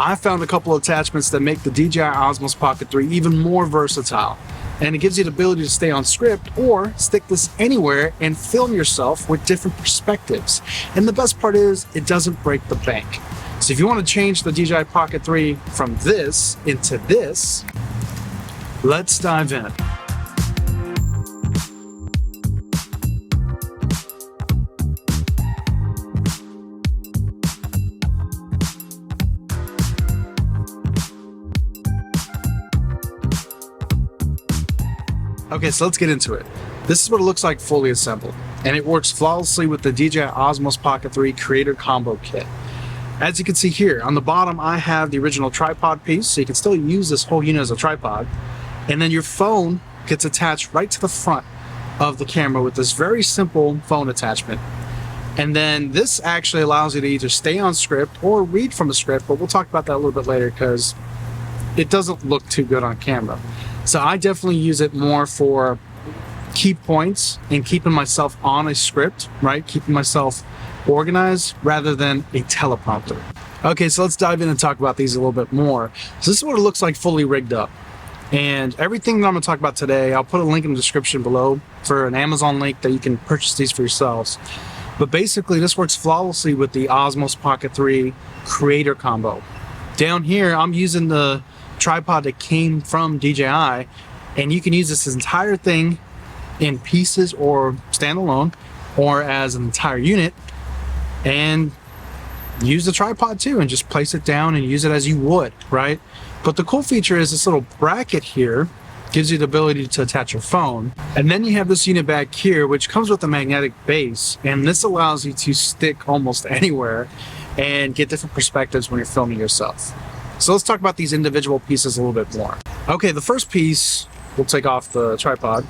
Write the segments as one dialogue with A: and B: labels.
A: I found a couple of attachments that make the DJI Osmo Pocket 3 even more versatile. And it gives you the ability to stay on script or stick this anywhere and film yourself with different perspectives. And the best part is it doesn't break the bank. So if you want to change the DJI Pocket 3 from this into this, let's dive in. Okay, so let's get into it. This is what it looks like fully assembled, and it works flawlessly with the DJI Osmo Pocket 3 Creator Combo Kit. As you can see here, on the bottom I have the original tripod piece, so you can still use this whole unit as a tripod, and then your phone gets attached right to the front of the camera with this very simple phone attachment. And then this actually allows you to either stay on script or read from the script, but we'll talk about that a little bit later because it doesn't look too good on camera. So I definitely use it more for key points and keeping myself on a script, right? Keeping myself organized rather than a teleprompter. Okay, so let's dive in and talk about these a little bit more. So this is what it looks like fully rigged up. And everything that I'm gonna talk about today, I'll put a link in the description below for an Amazon link that you can purchase these for yourselves. But basically this works flawlessly with the Osmo Pocket 3 Creator Combo. Down here, I'm using the tripod that came from DJI, and you can use this entire thing in pieces or standalone or as an entire unit and use the tripod too and just place it down and use it as you would, right? But the cool feature is this little bracket here gives you the ability to attach your phone, and then you have this unit back here which comes with a magnetic base, and this allows you to stick almost anywhere and get different perspectives when you're filming yourself. So let's talk about these individual pieces a little bit more. Okay, the first piece, we'll take off the tripod.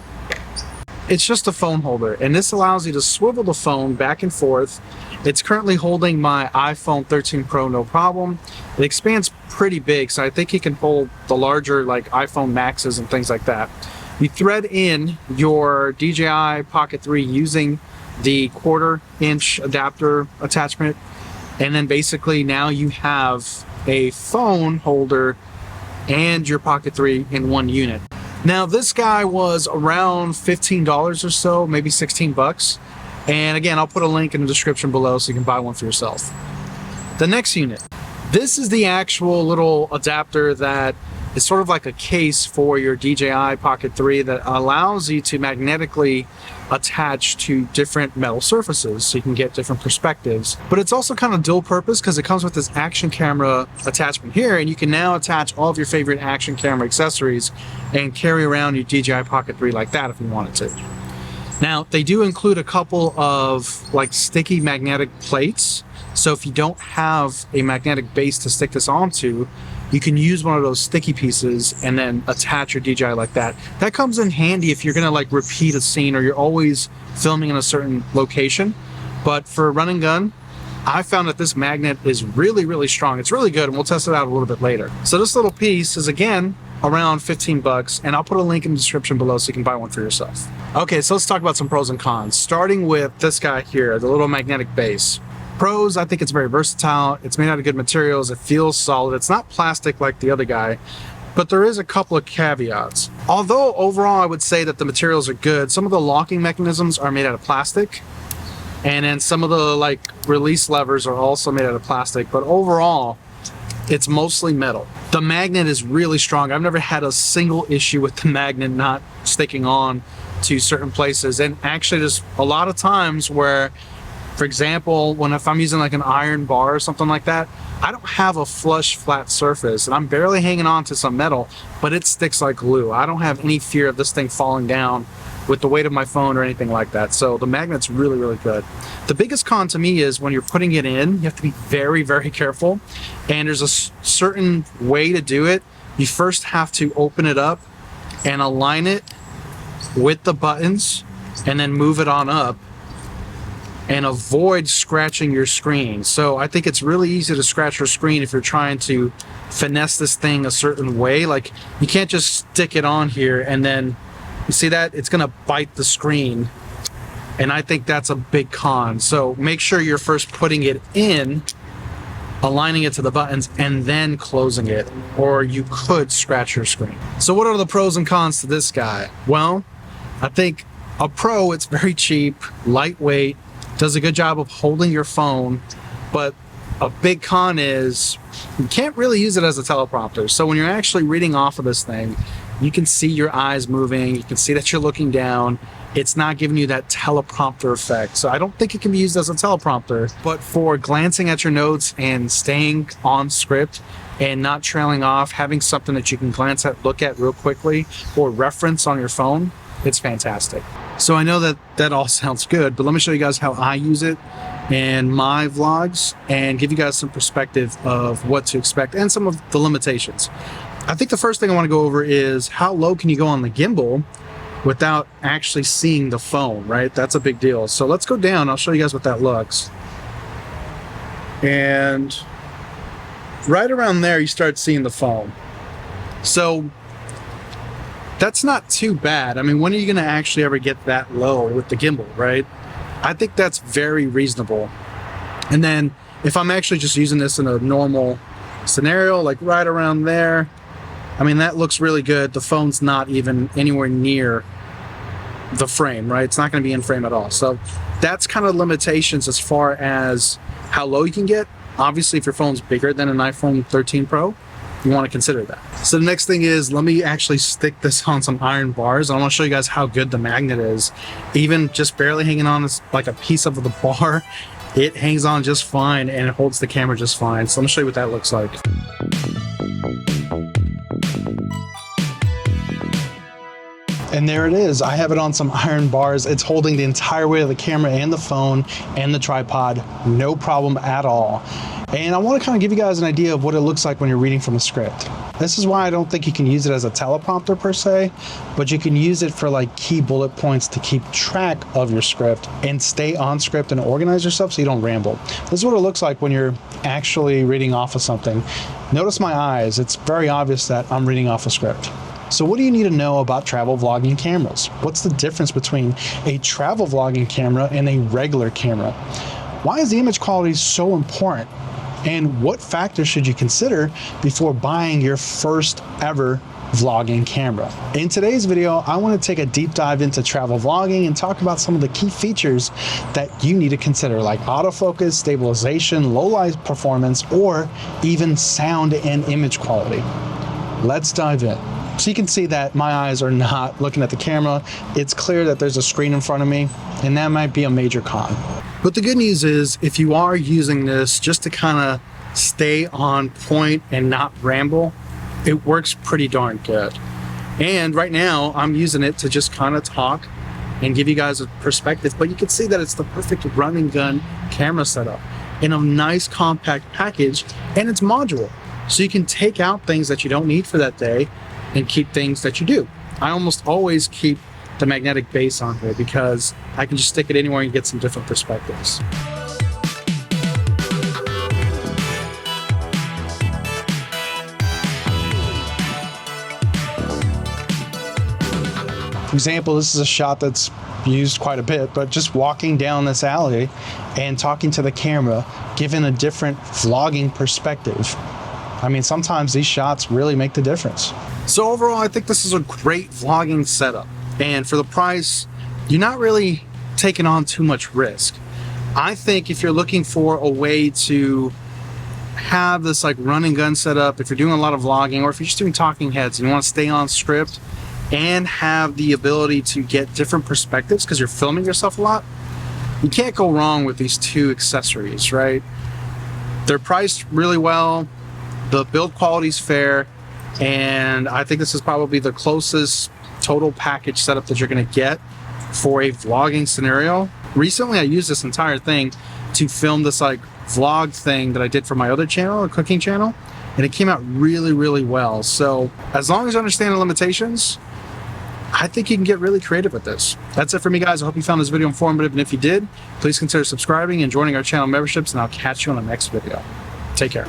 A: It's just a phone holder, and this allows you to swivel the phone back and forth. It's currently holding my iPhone 13 Pro no problem. It expands pretty big, so I think it can hold the larger like iPhone Maxes and things like that. You thread in your DJI Pocket 3 using the 1/4-inch adapter attachment, and then basically now you have a phone holder and your Pocket 3 in one unit. Now this guy was around $15 or so, maybe 16 bucks. And again, I'll put a link in the description below so you can buy one for yourself. The next unit. This is the actual little adapter that is sort of like a case for your DJI Pocket 3 that allows you to magnetically attach to different metal surfaces so you can get different perspectives. But it's also kind of dual purpose because it comes with this action camera attachment here, and you can now attach all of your favorite action camera accessories and carry around your DJI Pocket 3 like that if you wanted to. Now, they do include a couple of like sticky magnetic plates. So if you don't have a magnetic base to stick this onto, you can use one of those sticky pieces and then attach your DJI like that. That comes in handy if you're gonna like repeat a scene or you're always filming in a certain location. But for run and gun, I found that this magnet is really, really strong. It's really good, and we'll test it out a little bit later. So this little piece is again around 15 bucks, and I'll put a link in the description below so you can buy one for yourself. Okay, so let's talk about some pros and cons, starting with this guy here, the little magnetic base. Pros, I think it's very versatile. It's made out of good materials. It feels solid. It's not plastic like the other guy, but there is a couple of caveats. Although overall I would say that the materials are good, some of the locking mechanisms are made out of plastic, and then some of the like release levers are also made out of plastic, but overall it's mostly metal. The magnet is really strong. I've never had a single issue with the magnet not sticking on to certain places, and actually there's a lot of times where, for example, if I'm using like an iron bar or something like that, I don't have a flush flat surface and I'm barely hanging on to some metal, but it sticks like glue. I don't have any fear of this thing falling down with the weight of my phone or anything like that. So the magnet's really, really good. The biggest con to me is when you're putting it in, you have to be very, very careful. And there's a certain way to do it. You first have to open it up and align it with the buttons and then move it on up and avoid scratching your screen. So I think it's really easy to scratch your screen if you're trying to finesse this thing a certain way. Like, you can't just stick it on here and then, you see that? It's gonna bite the screen. And I think that's a big con. So make sure you're first putting it in aligning it to the buttons, and then closing it, or you could scratch your screen. So what are the pros and cons to this guy? Well, I think a pro, it's very cheap, lightweight, does a good job of holding your phone, but a big con is you can't really use it as a teleprompter. So when you're actually reading off of this thing, you can see your eyes moving, you can see that you're looking down. It's not giving you that teleprompter effect. So I don't think it can be used as a teleprompter, but for glancing at your notes and staying on script and not trailing off, having something that you can glance at, look at real quickly, or reference on your phone, it's fantastic. So I know that that all sounds good, but let me show you guys how I use it in my vlogs and give you guys some perspective of what to expect and some of the limitations. I think the first thing I want to go over is how low can you go on the gimbal without actually seeing the phone, right? That's a big deal. So let's go down. I'll show you guys what that looks. And right around there, you start seeing the phone. So that's not too bad. I mean, when are you going to actually ever get that low with the gimbal, right? I think that's very reasonable. And then if I'm actually just using this in a normal scenario, like right around there, I mean, that looks really good. The phone's not even anywhere near the frame, right? It's not going to be in frame at all. So that's kind of limitations as far as how low you can get. Obviously, if your phone's bigger than an iPhone 13 Pro, you want to consider that. So the next thing is, let me actually stick this on some iron bars. I want to show you guys how good the magnet is. Even just barely hanging on this, like a piece of the bar, it hangs on just fine and it holds the camera just fine. So let me show you what that looks like. And there it is. I have it on some iron bars. It's holding the entire weight of the camera and the phone and the tripod, no problem at all. And I want to kind of give you guys an idea of what it looks like when you're reading from a script. This is why I don't think you can use it as a teleprompter per se, but you can use it for like key bullet points to keep track of your script and stay on script and organize yourself so you don't ramble. This is what it looks like when you're actually reading off of something. Notice my eyes. It's very obvious that I'm reading off a script. So what do you need to know about travel vlogging cameras? What's the difference between a travel vlogging camera and a regular camera? Why is the image quality so important? And what factors should you consider before buying your first ever vlogging camera? In today's video, I want to take a deep dive into travel vlogging and talk about some of the key features that you need to consider, like autofocus, stabilization, low light performance, or even sound and image quality. Let's dive in. So you can see that my eyes are not looking at the camera. It's clear that there's a screen in front of me, and that might be a major con. But the good news is, if you are using this just to kind of stay on point and not ramble, it works pretty darn good. And right now, I'm using it to just kind of talk and give you guys a perspective, but you can see that it's the perfect run and gun camera setup in a nice compact package, and it's modular. So you can take out things that you don't need for that day and keep things that you do. I almost always keep the magnetic base on here because I can just stick it anywhere and get some different perspectives. For example, this is a shot that's used quite a bit, but just walking down this alley and talking to the camera, giving a different vlogging perspective. I mean, sometimes these shots really make the difference. So overall, I think this is a great vlogging setup. And for the price, you're not really taking on too much risk. I think if you're looking for a way to have this like run and gun setup, if you're doing a lot of vlogging, or if you're just doing talking heads and you want to stay on script and have the ability to get different perspectives because you're filming yourself a lot, you can't go wrong with these two accessories, right? They're priced really well. The build quality is fair, and I think this is probably the closest total package setup that you're going to get for a vlogging scenario. Recently, I used this entire thing to film this like vlog thing that I did for my other channel, a cooking channel, and it came out really, really well. So as long as you understand the limitations, I think you can get really creative with this. That's it for me, guys. I hope you found this video informative, and if you did, please consider subscribing and joining our channel memberships, and I'll catch you on the next video. Take care.